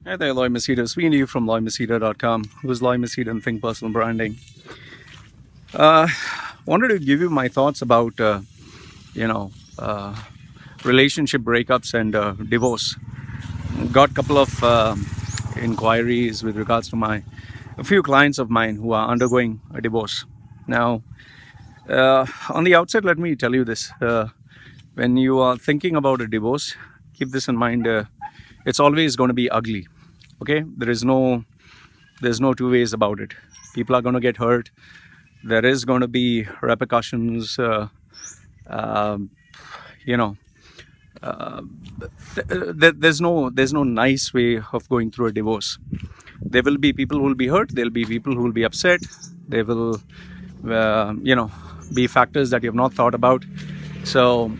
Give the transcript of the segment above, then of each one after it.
Hi there, Loy Machedo. Speaking to you from LoyMachedo.com. Who's Loy Machedo and Think Personal Branding. Wanted to give you my thoughts about, you know, uh, relationship breakups and divorce. Got a couple of inquiries with regards to a few clients of mine who are undergoing a divorce. Now, on the outset, let me tell you this. When you are thinking about a divorce, keep this in mind. It's always going to be ugly. Okay? There's no two ways about it. People are going to get hurt. There is going to be repercussions. You know, there's no nice way of going through a divorce. There will be people who will be hurt. There'll be people who will be upset. There will, be factors that you have not thought about. So,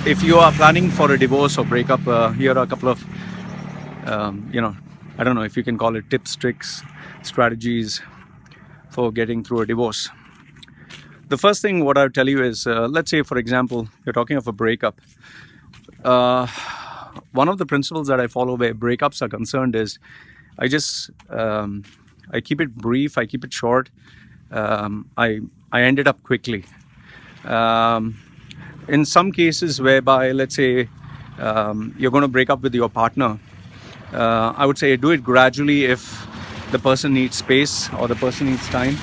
if you are planning for a divorce or breakup, here are a couple of, I don't know if you can call it tips, tricks, strategies for getting through a divorce. The first thing what I would tell you is, let's say, for example, you're talking of a breakup. One of the principles that I follow where breakups are concerned is I keep it brief, I keep it short. I end it up quickly. In some cases whereby, let's say, you're going to break up with your partner, I would say do it gradually if the person needs space or the person needs time.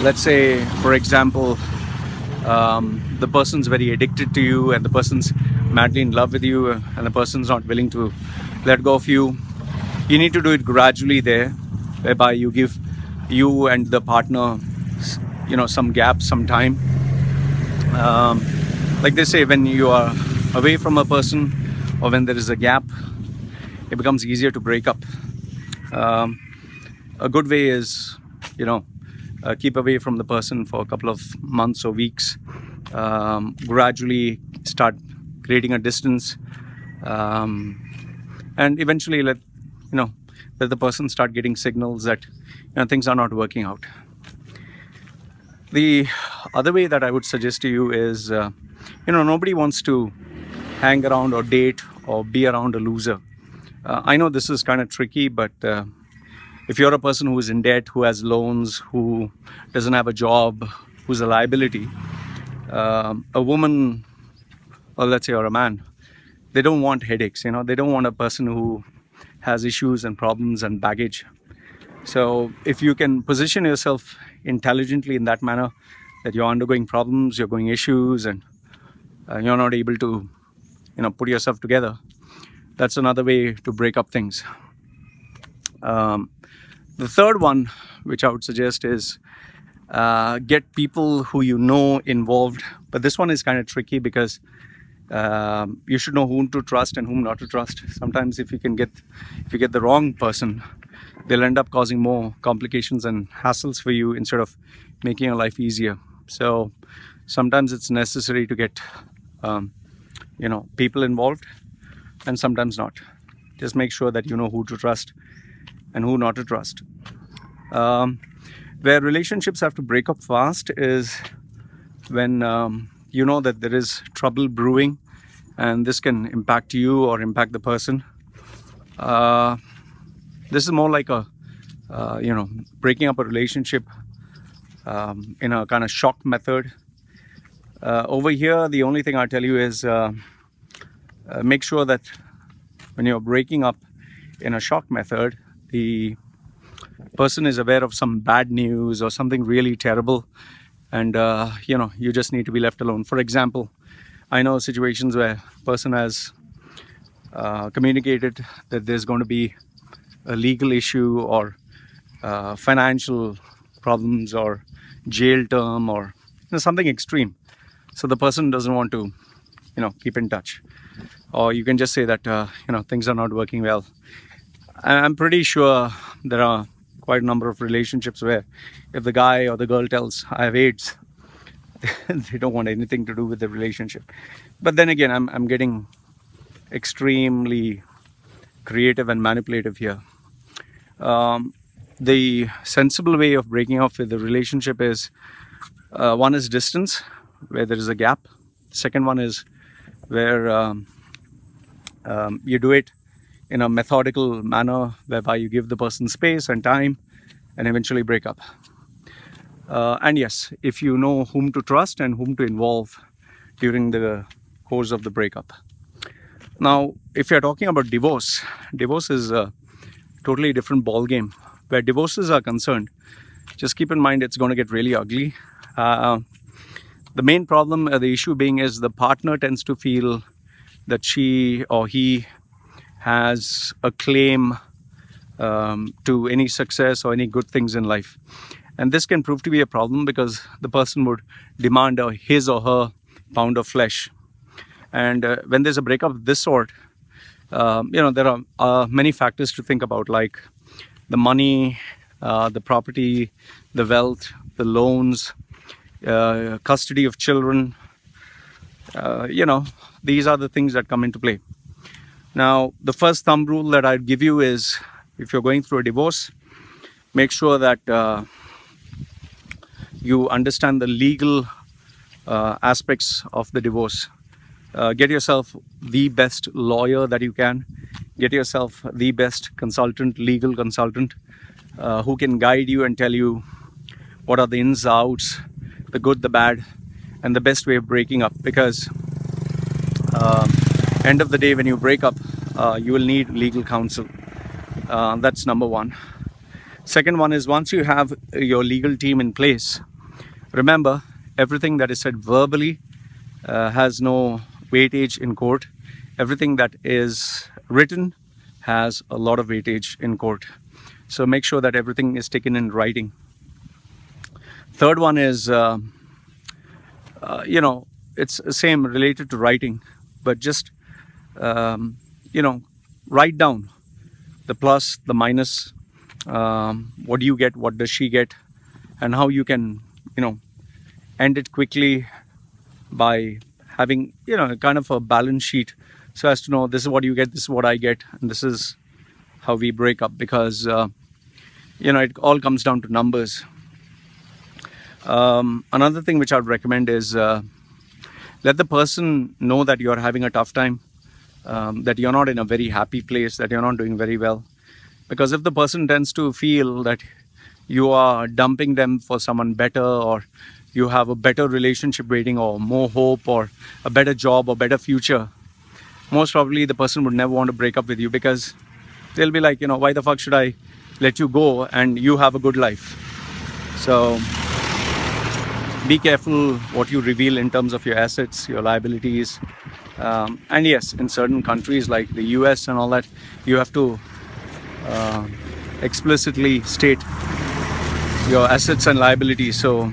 Let's say, for example, the person's very addicted to you and the person's madly in love with you and the person's not willing to let go of you. You need to do it gradually there, whereby you give you and the partner, some gap, some time. Like they say, when you are away from a person or when there is a gap, it becomes easier to break up. A good way is, keep away from the person for a couple of months or weeks. Gradually start creating a distance, and eventually let the person start getting signals that things are not working out. The other way that I would suggest to you is, nobody wants to hang around or date or be around a loser. I know this is kind of tricky, but if you're a person who is in debt, who has loans, who doesn't have a job, who's a liability, a woman, or let's say, or a man, they don't want headaches. They don't want a person who has issues and problems and baggage. So if you can position yourself intelligently in that manner, that you're undergoing problems, you're going issues, and you're not able to, put yourself together, that's another way to break up things. The third one, which I would suggest, is get people who involved. But this one is kind of tricky because you should know whom to trust and whom not to trust. Sometimes if you get the wrong person, they'll end up causing more complications and hassles for you instead of making your life easier. So sometimes it's necessary to get people involved, and sometimes not. Just make sure that you know who to trust and who not to trust. Where relationships have to break up fast is when you know that there is trouble brewing and this can impact you or impact the person. This is more like breaking up a relationship in a kind of shock method. Over here, the only thing I tell you is make sure that when you're breaking up in a shock method, the person is aware of some bad news or something really terrible, and you just need to be left alone. For example, I know situations where a person has communicated that there's going to be a legal issue or financial problems or jail term or something extreme. So the person doesn't want to keep in touch, or you can just say that things are not working well. I'm pretty sure there are quite a number of relationships where if the guy or the girl tells I have AIDS, they don't want anything to do with the relationship. But then again, I'm getting extremely creative and manipulative here. The sensible way of breaking off with the relationship is, one is distance, where there is a gap. Second one is where you do it in a methodical manner whereby you give the person space and time and eventually break up. And yes, if you know whom to trust and whom to involve during the course of the breakup. Now, if you're talking about divorce, divorce is a totally different ball game. Where divorces are concerned, just keep in mind it's going to get really ugly. The main problem, the issue being, is the partner tends to feel that she or he has a claim to any success or any good things in life. And this can prove to be a problem because the person would demand his or her pound of flesh. And when there's a breakup of this sort, there are many factors to think about, like the money, the property, the wealth, the loans, custody of children. These are the things that come into play. Now, the first thumb rule that I'd give you is, if you're going through a divorce, make sure that you understand the legal aspects of the divorce. Get yourself the best lawyer that you can. Get yourself the best consultant, legal consultant, who can guide you and tell you what are the ins, outs, the good, the bad, and the best way of breaking up. Because end of the day, when you break up, you will need legal counsel. That's number one. Second one is, once you have your legal team in place, remember, everything that is said verbally has no weightage in court. Everything that is written has a lot of weightage in court. So make sure that everything is taken in writing. Third one is, it's the same related to writing, but just, write down the plus, the minus, what do you get, what does she get, and how you can, end it quickly by having, kind of a balance sheet, so as to know this is what you get, this is what I get, and this is how we break up. Because, it all comes down to numbers. Another thing which I would recommend is, let the person know that you're having a tough time, that you're not in a very happy place, that you're not doing very well. Because if the person tends to feel that you are dumping them for someone better, or you have a better relationship waiting, or more hope, or a better job, or better future, most probably the person would never want to break up with you, because they'll be like, why the fuck should I let you go and you have a good life? So be careful what you reveal in terms of your assets, your liabilities. And yes, in certain countries like the US and all that, you have to explicitly state your assets and liabilities. So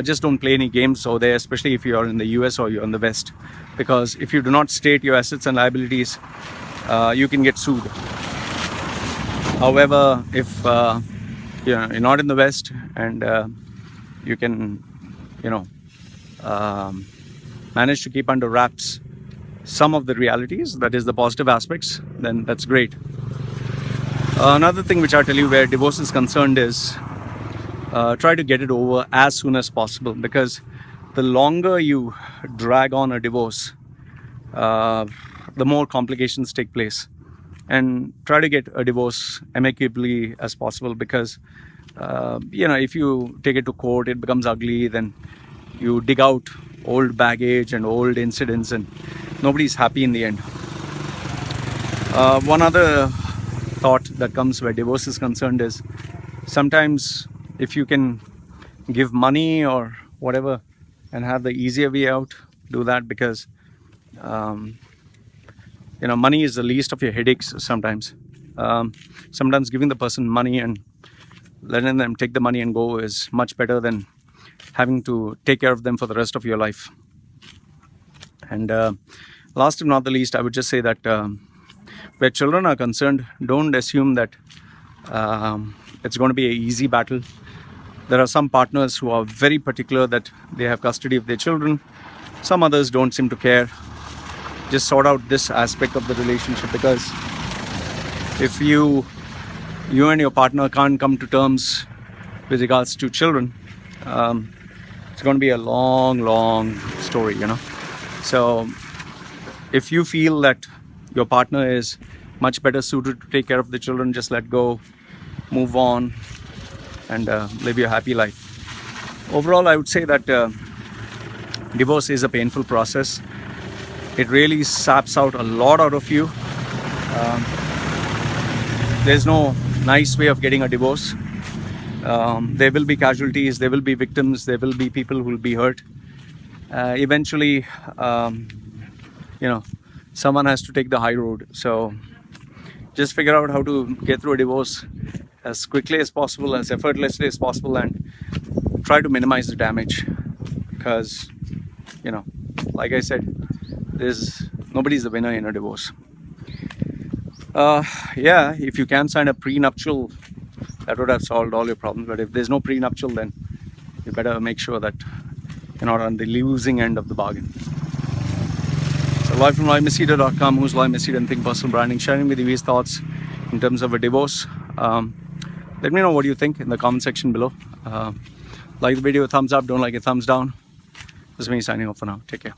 just don't play any games over there, especially if you're in the US or you're in the West. Because if you do not state your assets and liabilities, you can get sued. However, if you're not in the West and you can, manage to keep under wraps some of the realities, that is the positive aspects, then that's great. Another thing which I'll tell you where divorce is concerned is, try to get it over as soon as possible, because the longer you drag on a divorce, the more complications take place. And try to get a divorce amicably as possible, because if you take it to court, it becomes ugly. Then you dig out old baggage and old incidents, and nobody's happy in the end. One other thought that comes where divorce is concerned is, sometimes if you can give money or whatever and have the easier way out, do that. Because money is the least of your headaches sometimes. Sometimes giving the person money and letting them take the money and go is much better than having to take care of them for the rest of your life. And last but not the least, I would just say that where children are concerned, don't assume that it's going to be an easy battle. There are some partners who are very particular that they have custody of their children. Some others don't seem to care. Just sort out this aspect of the relationship, because if you and your partner can't come to terms with regards to children, it's going to be a long story. So if you feel that your partner is much better suited to take care of the children. Just let go, move on, and live your happy life. Overall, I would say that divorce is a painful process. It really saps out a lot out of you. There's no nice way of getting a divorce. There will be casualties, there will be victims, there will be people who will be hurt. Eventually, someone has to take the high road. So just figure out how to get through a divorce as quickly as possible, as effortlessly as possible, and try to minimize the damage. Because, like I said, nobody's the winner in a divorce. If you can sign a prenuptial, that would have solved all your problems. But if there's no prenuptial, then you better make sure that you're not on the losing end of the bargain. So live from Machedo.com, who's live Machedo and Think Personal Branding, sharing with you his thoughts in terms of a divorce. Let me know what you think in the comment section below. Like the video, thumbs up. Don't like it, thumbs down. This is me signing off for now. Take care.